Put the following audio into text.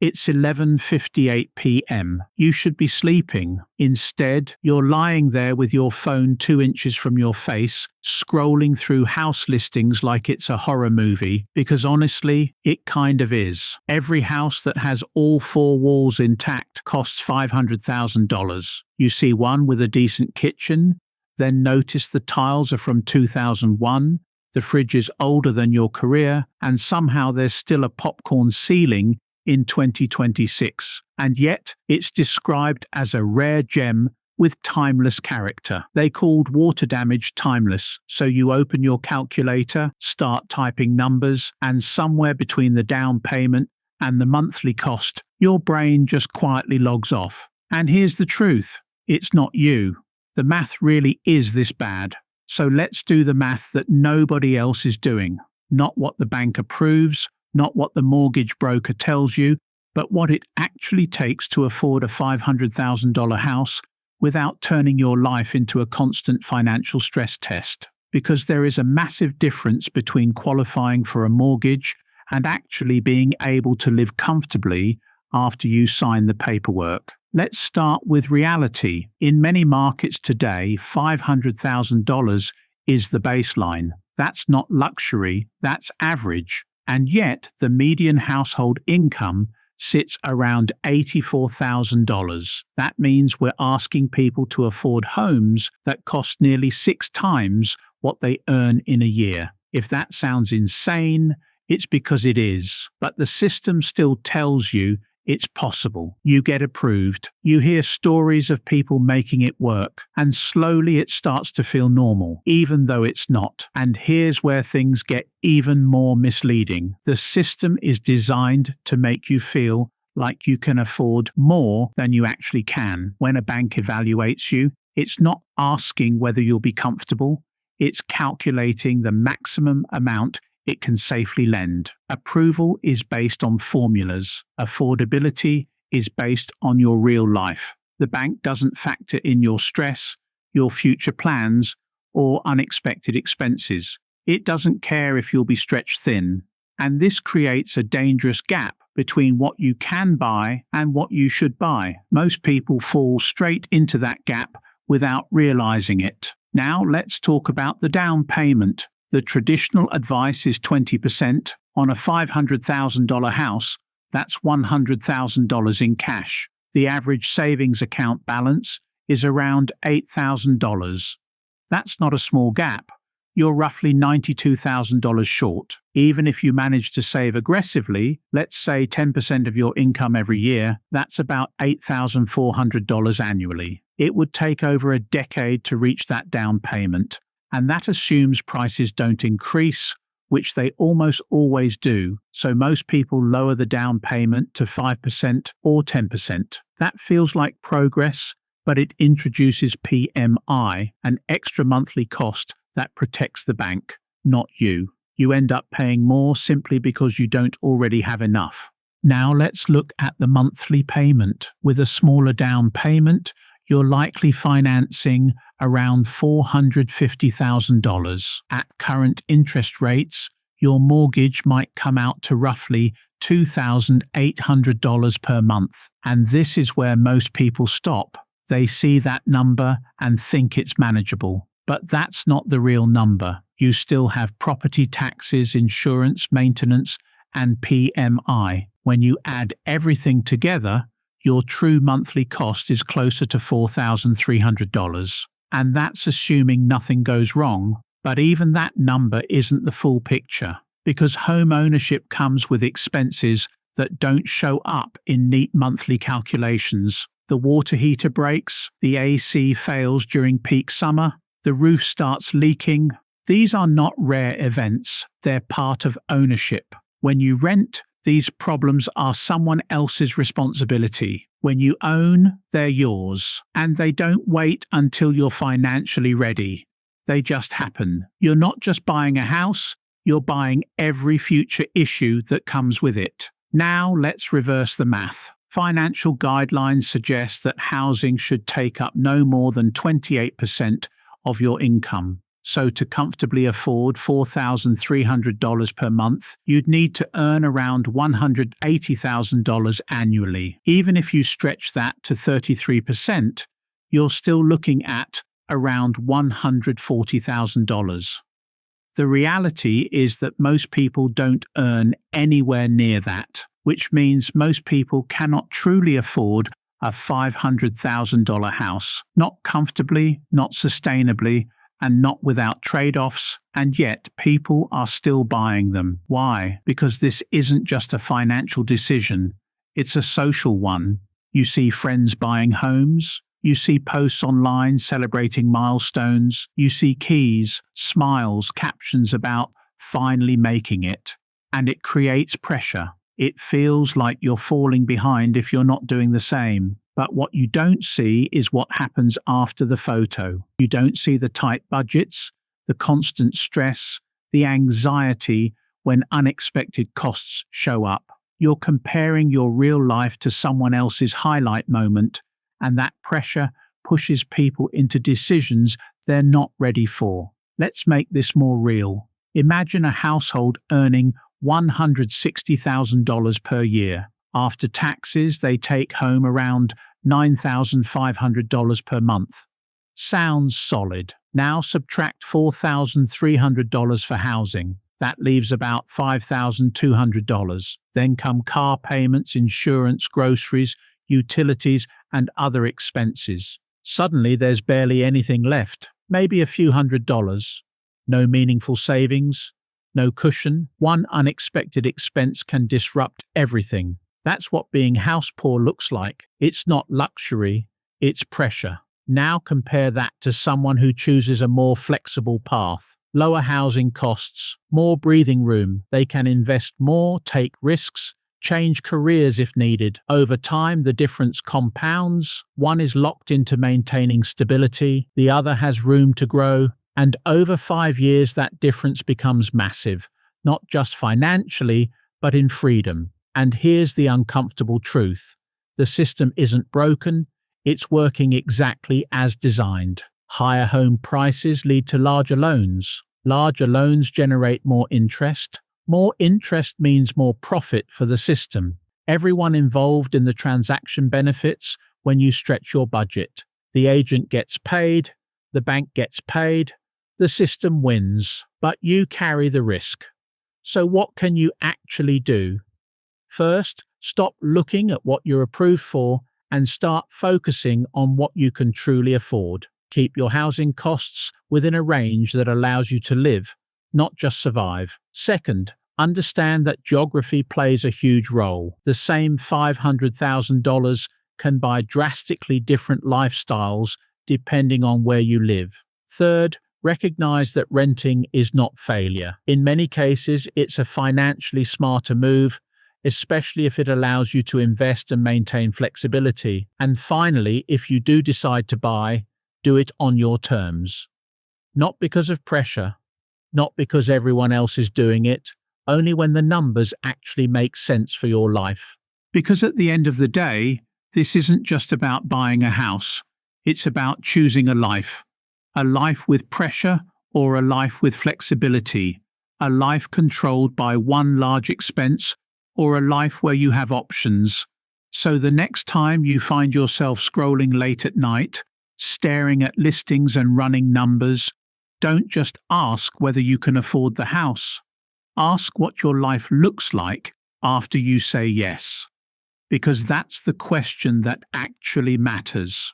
It's 11:58 p.m. You should be sleeping. Instead, you're lying there with your phone 2 inches from your face, scrolling through house listings like it's a horror movie, because honestly, it kind of is. Every house that has all 4 walls intact costs $500,000. You see one with a decent kitchen, then notice the tiles are from 2001, the fridge is older than your career, and somehow there's still a popcorn ceiling in 2026, and yet it's described as a rare gem with timeless character. They called water damage timeless, so you open your calculator, start typing numbers, and somewhere between the down payment and the monthly cost, your brain just quietly logs off. And here's the truth, it's not you. The math really is this bad. So let's do the math that nobody else is doing, not what the bank approves, not what the mortgage broker tells you, but what it actually takes to afford a $500,000 house without turning your life into a constant financial stress test. Because there is a massive difference between qualifying for a mortgage and actually being able to live comfortably after you sign the paperwork. Let's start with reality. In many markets today, $500,000 is the baseline. That's not luxury, that's average. And yet, the median household income sits around $84,000. That means we're asking people to afford homes that cost nearly 6 times what they earn in a year. If that sounds insane, it's because it is. But the system still tells you it's possible. You get approved. You hear stories of people making it work, and slowly it starts to feel normal, even though it's not. And here's where things get even more misleading. The system is designed to make you feel like you can afford more than you actually can. When a bank evaluates you, it's not asking whether you'll be comfortable. It's calculating the maximum amount it can safely lend. Approval is based on formulas. Affordability is based on your real life. The bank doesn't factor in your stress, your future plans, or unexpected expenses. It doesn't care if you'll be stretched thin. And this creates a dangerous gap between what you can buy and what you should buy. Most people fall straight into that gap without realizing it. Now let's talk about the down payment. The traditional advice is 20% on a $500,000 house. That's $100,000 in cash. The average savings account balance is around $8,000. That's not a small gap. You're roughly $92,000 short. Even if you manage to save aggressively, let's say 10% of your income every year, that's about $8,400 annually. It would take over a decade to reach that down payment. And that assumes prices don't increase, which they almost always do, so most people lower the down payment to 5% or 10%. That feels like progress, but it introduces PMI, an extra monthly cost that protects the bank, not you. You end up paying more simply because you don't already have enough. Now let's look at the monthly payment. With a smaller down payment, you're likely financing around $450,000. At current interest rates, your mortgage might come out to roughly $2,800 per month. And this is where most people stop. They see that number and think it's manageable. But that's not the real number. You still have property taxes, insurance, maintenance, and PMI. When you add everything together, your true monthly cost is closer to $4,300. And that's assuming nothing goes wrong. But even that number isn't the full picture, because home ownership comes with expenses that don't show up in neat monthly calculations. The water heater breaks, the AC fails during peak summer, the roof starts leaking. These are not rare events, they're part of ownership. When you rent, these problems are someone else's responsibility. When you own, they're yours. And they don't wait until you're financially ready. They just happen. You're not just buying a house, you're buying every future issue that comes with it. Now let's reverse the math. Financial guidelines suggest that housing should take up no more than 28% of your income. So to comfortably afford $4,300 per month, you'd need to earn around $180,000 annually. Even if you stretch that to 33%, you're still looking at around $140,000. The reality is that most people don't earn anywhere near that, which means most people cannot truly afford a $500,000 house, not comfortably, not sustainably, and not without trade-offs, and yet people are still buying them. Why? Because this isn't just a financial decision, it's a social one. You see friends buying homes, you see posts online celebrating milestones, you see keys, smiles, captions about finally making it, and it creates pressure. It feels like you're falling behind if you're not doing the same. But what you don't see is what happens after the photo. You don't see the tight budgets, the constant stress, the anxiety when unexpected costs show up. You're comparing your real life to someone else's highlight moment, and that pressure pushes people into decisions they're not ready for. Let's make this more real. Imagine a household earning $160,000 per year. After taxes, they take home around $9,500 per month. Sounds solid. Now subtract $4,300 for housing. That leaves about $5,200. Then come car payments, insurance, groceries, utilities, and other expenses. Suddenly, there's barely anything left. Maybe a few $100s. No meaningful savings. No cushion. One unexpected expense can disrupt everything. That's what being house poor looks like. It's not luxury, it's pressure. Now compare that to someone who chooses a more flexible path. Lower housing costs, more breathing room. They can invest more, take risks, change careers if needed. Over time, the difference compounds. One is locked into maintaining stability, the other has room to grow. And over 5 years, that difference becomes massive, not just financially, but in freedom. And here's the uncomfortable truth. The system isn't broken, it's working exactly as designed. Higher home prices lead to larger loans. Larger loans generate more interest. More interest means more profit for the system. Everyone involved in the transaction benefits when you stretch your budget. The agent gets paid, the bank gets paid, the system wins, but you carry the risk. So what can you actually do? First, stop looking at what you're approved for and start focusing on what you can truly afford. Keep your housing costs within a range that allows you to live, not just survive. Second, understand that geography plays a huge role. The same $500,000 can buy drastically different lifestyles depending on where you live. Third, recognize that renting is not failure. In many cases, it's a financially smarter move, especially if it allows you to invest and maintain flexibility. And finally, if you do decide to buy, do it on your terms. Not because of pressure, not because everyone else is doing it, only when the numbers actually make sense for your life. Because at the end of the day, this isn't just about buying a house. It's about choosing a life with pressure or a life with flexibility, a life controlled by one large expense or a life where you have options. So the next time you find yourself scrolling late at night, staring at listings and running numbers, don't just ask whether you can afford the house. Ask what your life looks like after you say yes. Because that's the question that actually matters.